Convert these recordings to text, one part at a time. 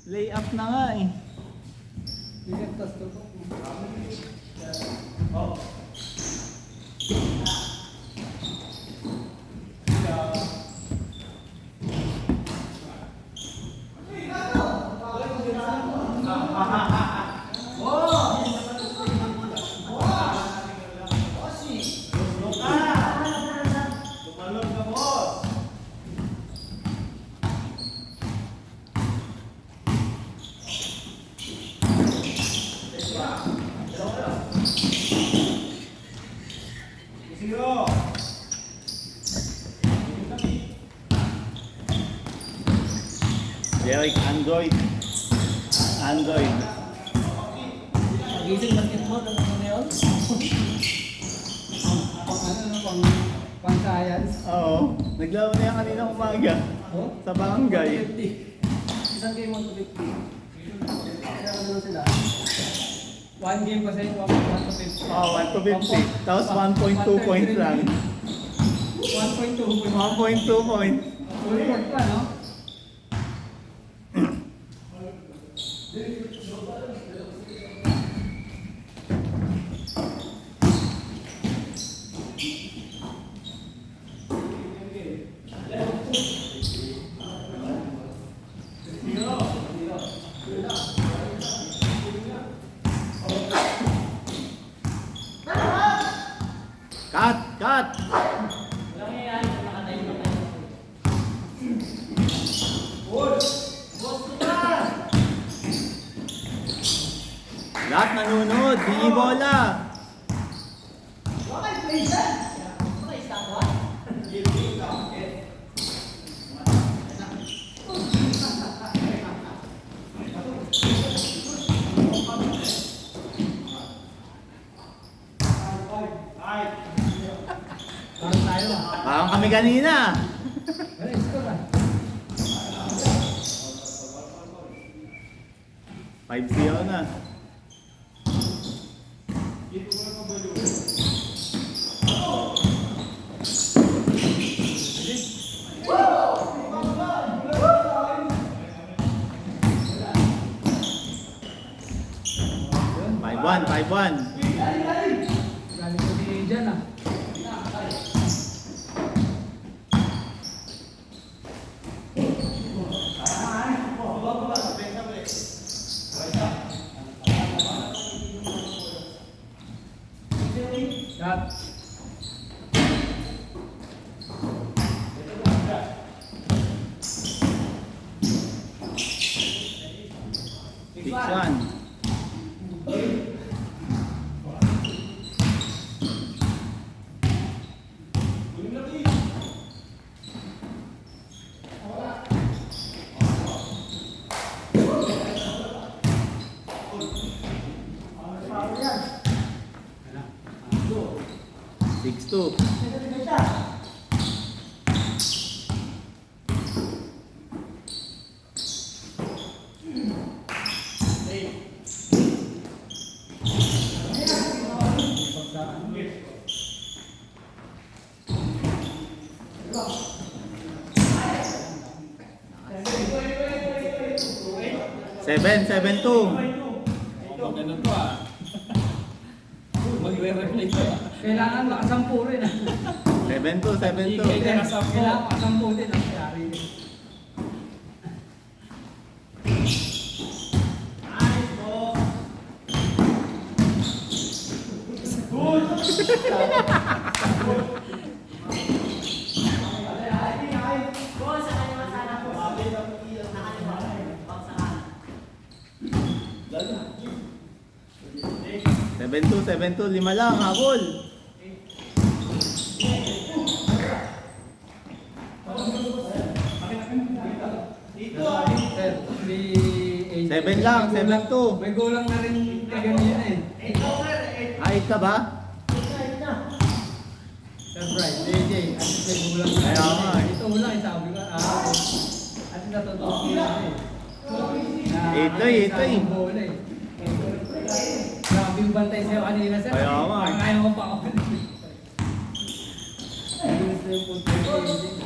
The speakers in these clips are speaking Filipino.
Lay up na nga eh. Derek, Android. Android. Pagising basketball, ano na yun? Pang-science. Oo. Naglaro na yan kanina umaga. Oh? Sa barangay. 150. Isang game 150. Kaya ano sila? One game kasi 1 to 50. Oh, 1 to 50. Tapos 1.2 points lang. 1.2 1.2 points. Full court pa, no? Cut! Cut! Lahat nanonood, di bola. Parang tayo ah. Parang kami kanina. Ano, score ah. 5-0 na. Yun. 5-1, 5-1. Galing ko si Jan ah. Cut. Six one. Six two. Seven two. Ganun to ah. Magre-replay to ah. Kailangan makasampu rin ah. 7-2, 7-2. Kailangan makasampu din ang kayari din. Seven two, lima lang, habol. Seven lang, 7-2. May gulang na rin kaganyan eh. Ayit ka ba? Surprise, JJ. At may gulang na Kaya nga eh. ito ulang, sabi ko, at natutuwa ko yun eh. Ito'y. Bola eh. Grabe yung bantay sa'yo kanina sir. Kaya nga eh. Kaya mo pa ako. Gusto yung punto yung JJ.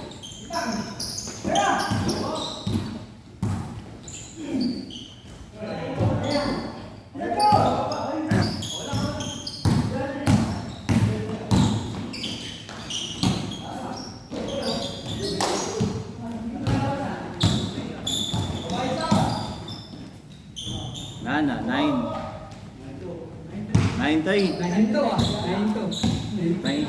Wala na, 9. 9-3. 9-2 ah. 9-2. 9-3.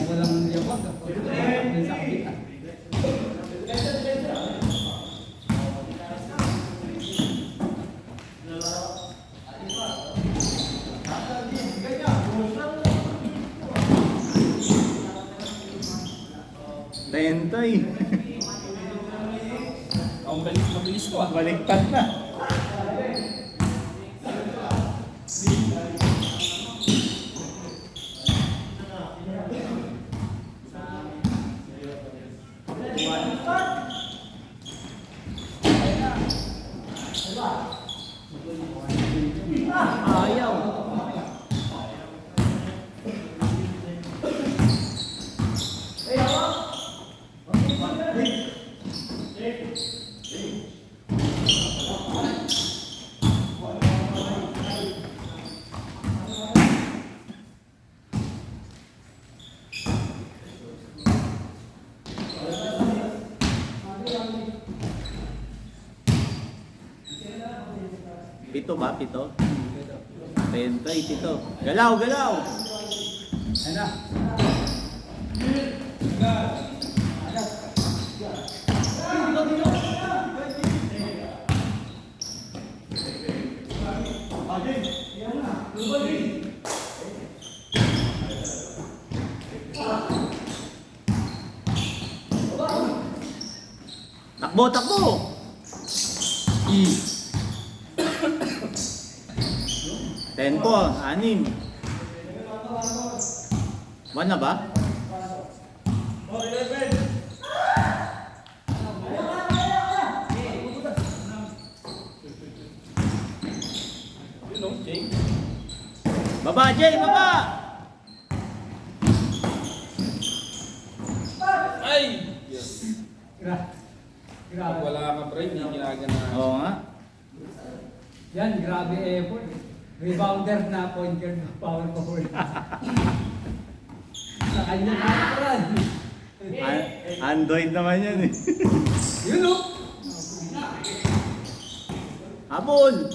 Walang yabag. Walang sa kabita. Tentoy. Ang mabilis to ah. Baliktad na. Ayaw. Pito ba? Pito? Tentoy, pito. Galaw, galaw! Ayan na. Takbo, takbo! Tempo, 6. 1 na ba? Yun o, Jay. Baba, Jay, baba! Ay! Yes. Grabe. Pag wala ka break, hindi ginagana. Oo nga. Yan, grabe effort. Rebounder na point guard na power forward. Sa kanya nakakaran. Android naman yan eh. Yun o. Habol!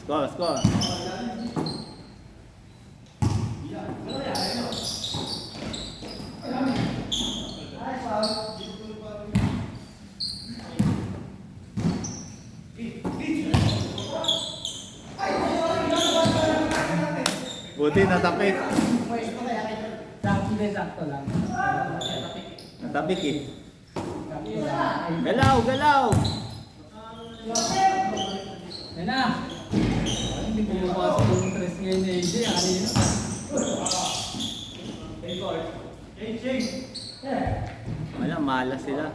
Score, score. Buti natapik. Sakto lang. Natapik eh. Galaw, galaw! Yan na. Hindi ko mapasok yung stress ngayon ni AJ. Kanina. Wala, malas sila.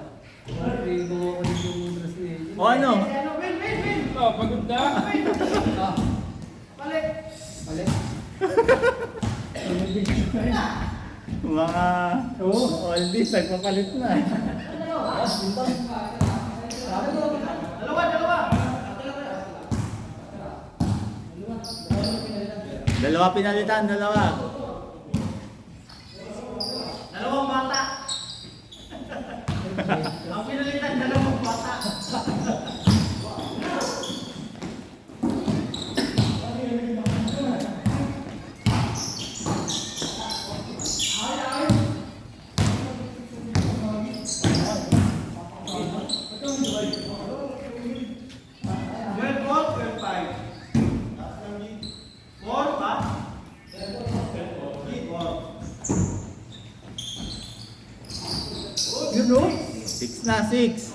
Hindi ko mapasok yung stress ni AJ. O ano? Oh, pagod na. Ah. Palit. Mga oldies, nagpapalit na. Dalawa pinalitan, dalawa. Dalawang bata. Ang pinalitan, dalawang bata. Yun o. 6 na, 6.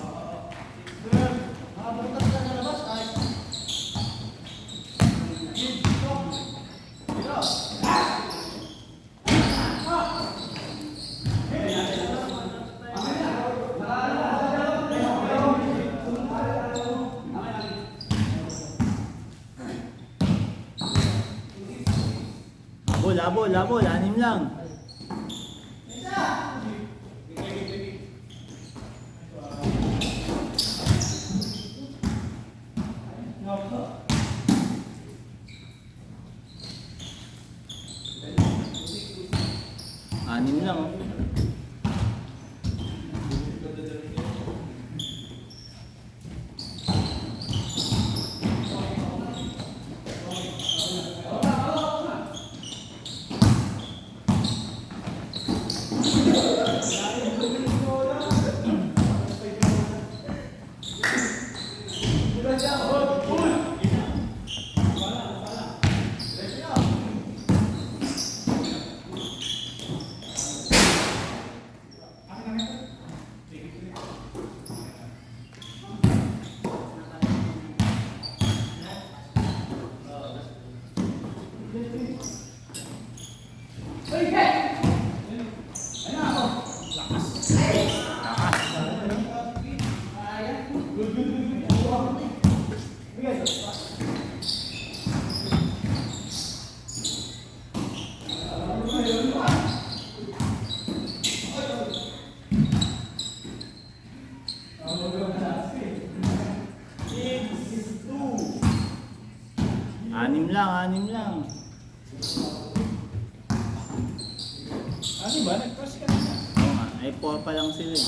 Habol, habol, habol. 6 lang. Anim lang. Oh. Anim lang. Ano ba? Nag-cross ka na. Oo nga, ay 4 pa lang sila eh.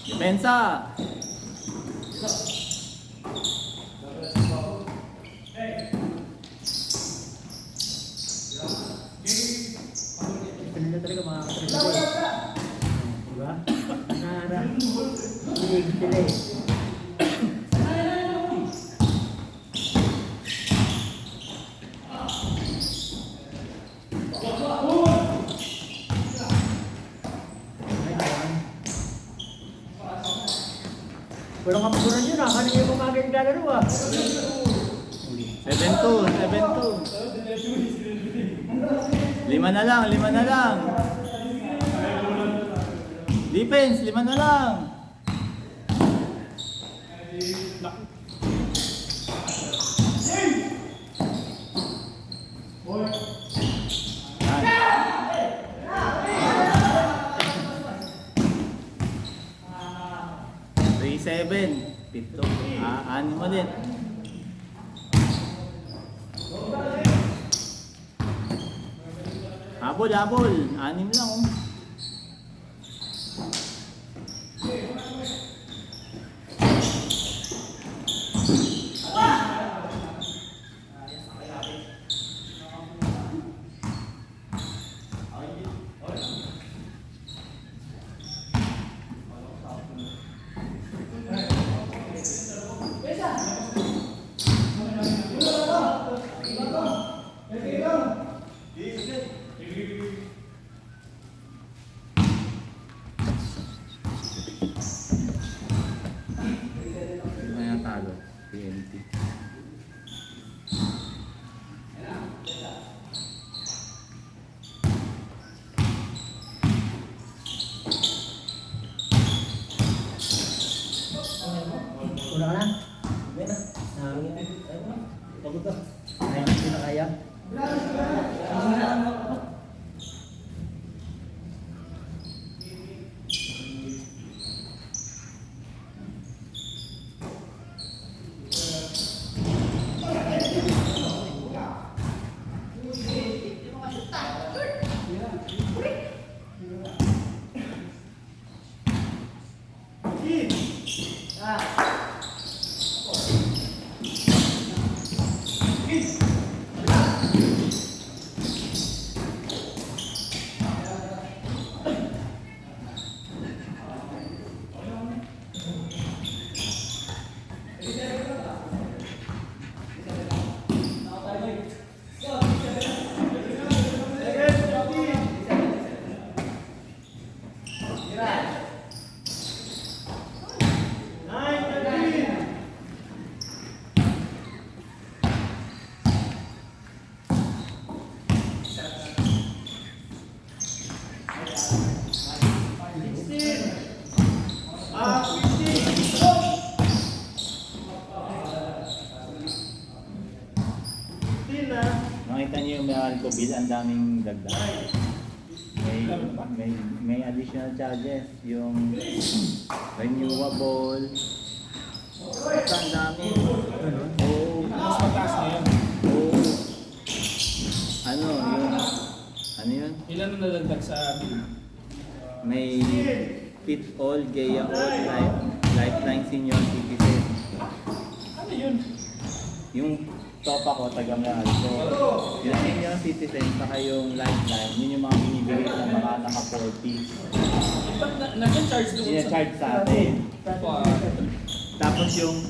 Depensa! Kanila talaga mga katribute. Diba? Nangarap. Hindi sila eh. Walang kapaguran yun ah. Kanina yung mga naglalaro ah. 7-2, 7-2. 5 na lang, 5 na lang. Defense, 5 na lang. Seven, 7. Anim mo din. Habol, habol. 6 lang oh. Talo, PNP. Wala ka na? Hindi na. Pagod ka. Ay, hindi na kaya. Nakita niyo yung Meralco bill, ang daming dagdag. May additional charges, yung renewable. Basta ang dami. Oo. Mas mataas na yun. Oo. Ano yun? Ilan ang nadagdag sa bill? May fit all, Gaya all, lifeline senior citizen. Ano yun? Yung top ako, taga Meralco. Yung senior citizen, saka yung lifeline, yun yung mga binibigay ng mga naka-40. Ba't nag-charge doon sa... Sina-charge sa atin. Tapos yung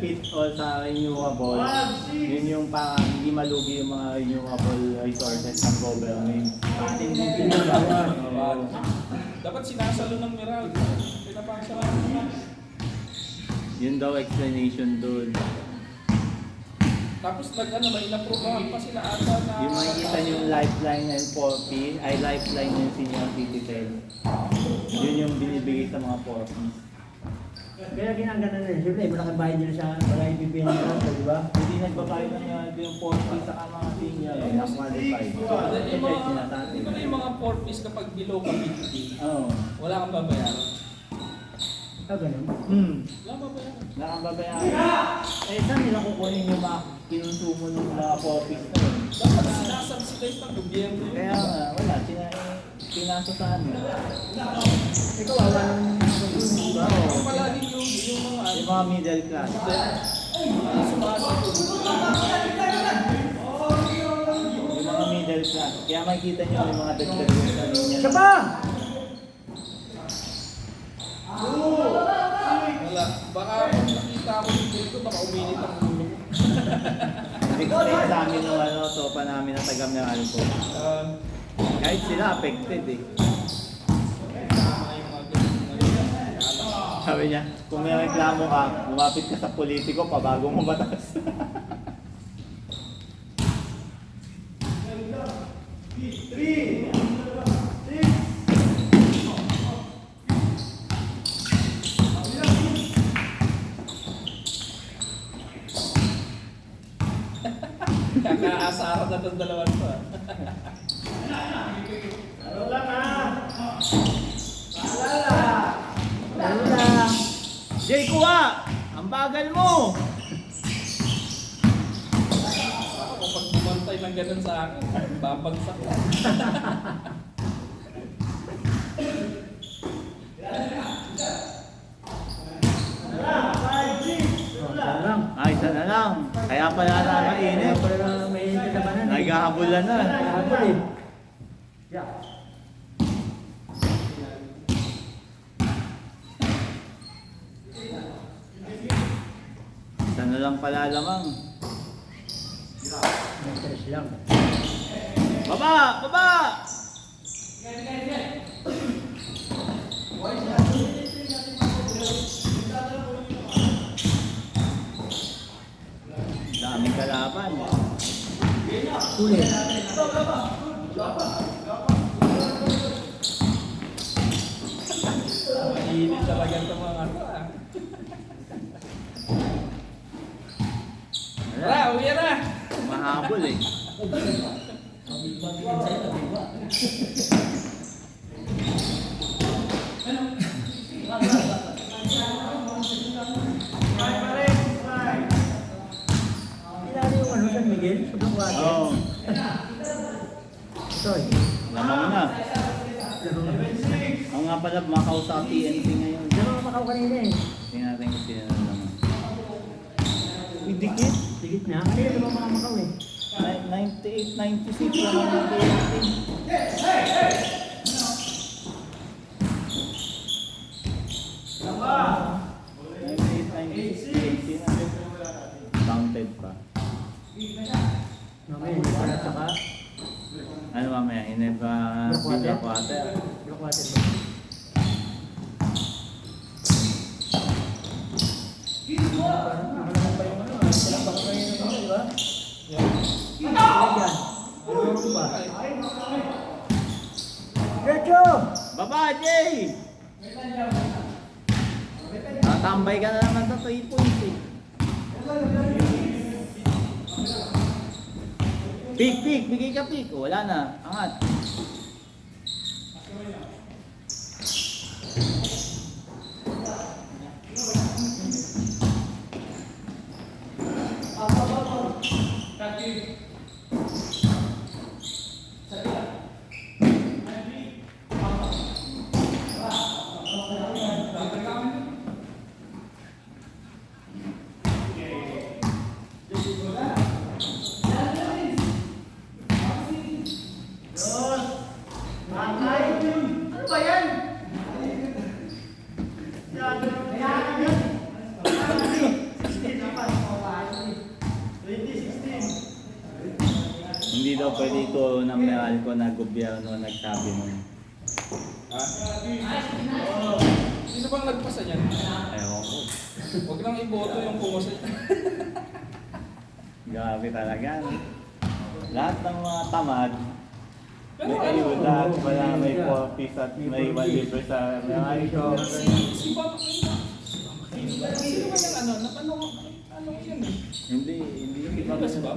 fit all sa renewable, yun yung parang hindi malugi yung mga renewable resources ng government. Dapat sinasalo ng Meral. Pinapasa lang naman. Yun daw explanation doon. Tapos may inaprobahan pa sila ata na... Yung makikita yung lifeline and 4P, ay lifeline yung senior citizen. Yun yung binibigay sa mga 4P. Kaya ginagana na rin. Siyempre, malaking bayad nila sa balay BPN nila, di ba? Hindi nagbabayad ng yung 4P sa mga senior, na-qualified. So, check nila sa atin. Yung mga 4Ps kapag below ka 50, Oo. wala kang babayaran. Ah, ganun. Wala kang babayaran. Nakababayaan. Eh, saan nila kukunin yung mga kinusumo ng mga 4Ps na yun? Dapat sinasubsidize ng gobyerno yun. Kaya nga, wala. Pinasa sa amin. Ikaw, awa ng di ba? Kung palagi yung mga... Yung mga middle class. Sumasagot. Yung mga middle class. Kaya makikita nyo yung mga dagdag sa linya. Siya pa! Wala. Baka kung nakita ako dito, baka uminit ang ulo ko. Explain sa amin ng topa namin na taga Meralco. Kahit sila affected eh. Tama yung mga ganyan. Sabi niya, kung may reklamo ka, lumapit ka sa politiko pa bago mo batas. Kakaasaran na itong dalawan to. Ano lang? Jay, kuha! Ang bagal mo! Ako pag bumantay ng ganun sa akin, babagsak ko. Parang. Ay, isa na lang. Kaya pala nakakainit. Kaya pala may kinabanan. Naghahabulan na. Habol eh. Yeah. Isa na lang pala lamang. May stress lang. Baba! Baba! Daming kalaban. Ulit. Mainit talaga itong mga ano ah. Tara, uwi na! Mahabol eh. Kilala yung ano, San Miguel? Sobrang water. Oo. Sorry. Lamang na. Ang nga pala, Macau sa TNT ngayon. Diyan ako makaw kanina eh. Tingnan natin kung sino na naman. Uy, dikit. Sigit na. Kanina diba mga makaw eh. 98, 96 naman yung TNT. Counted pa. Mamaya, hindi pa na saka. Ano mamaya? Ineva Villa Quarter. Block water ba? Parang nakalaman pa yung ano. Sila pa kayo ng ano, di ba? Ayan. Ano ba? Diretso! Baba, Jay! Tatambay ka na naman sa 3 points eh. Pick, pick, bigay ka pick. O, wala na. Angat. Ano ba yan? Hindi daw pwede ito ng Meralco na gobyerno nagsabi nun. Ha? Sino bang nagpasa niyan? Ewan ko. Huwag nang iboto yung pumasa. Grabe talaga. No? Lahat ng mga tamad, Pero may ano? ayuda, wala may 4 piece at may 1 libre sa Meralco. Si Bob, sino ba yung ano? Ano yun eh? Hindi yung iba Mas ba?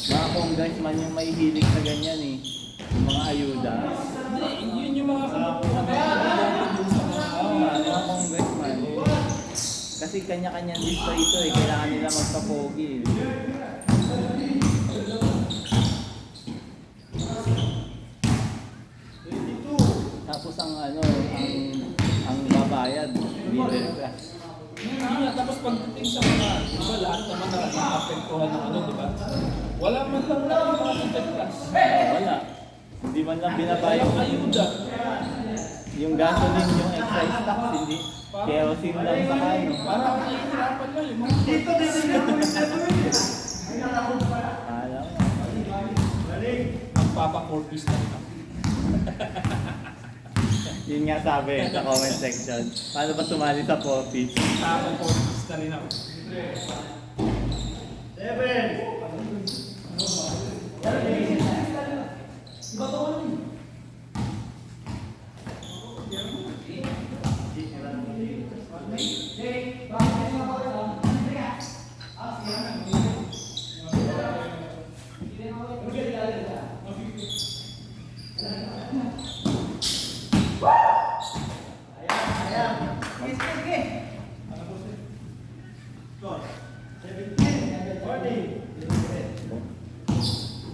mga congressman yung may hilig sa ganyan eh. Yung mga ayuda. Hindi, yun yung mga kumukuha na iboto dun sa mga Mga congressman. Kasi kanya-kanyang distrito eh. Kailangan nila magpapogi eh. Tapos ang ang babayad, middle class. Hindi nga, tapos pagdating sa mga, di ba lahat naman nakapektuhan ng ano, di ba? Wala man lang na yung mga middle class. Wala. Hindi man lang binabayad Walang ayuda. yung gasoline, yung excise tax, hindi. Kerosene lang sa kano. Parang nahihirapan lang yung mga Alam mo. ang Papa Corpus na ito. Yun nga sabi sa comment section. Paano ba sumali sa 4 piece? Papa Corpus na rin ako.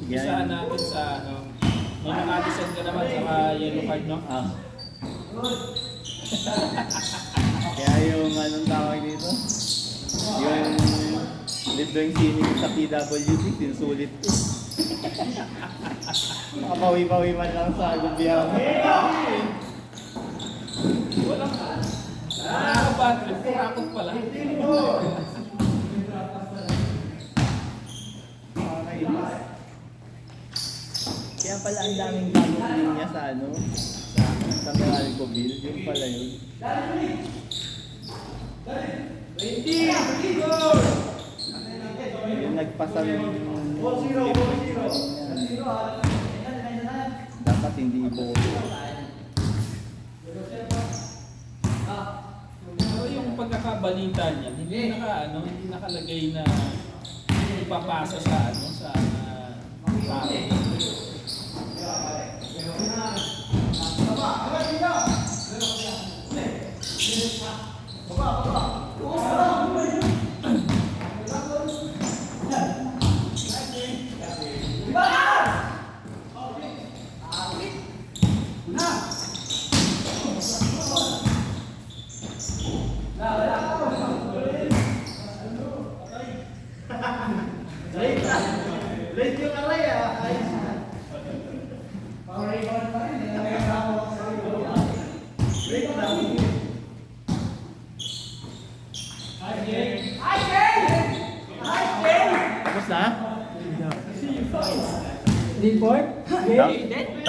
Isahan natin sa ano. May nakadescend ka naman sa yellow card, no? Ah. Kaya yung anong tawag dito? Yung libreng sining sa PWD, sinusulit ko. Makapawi-pawi man lang sa gobyerno. Walang bad trip. Kurakot pala. Kaya pala ang daming bagong linya sa sa Meralco Bill, yung pala yun. Yung nagpasang dapat hindi iboto. Pero yung pagkakabalita niya, hindi nakalagay na ipapasa sa sa tao. Late yung alay ah. Tapos na? Report? Done?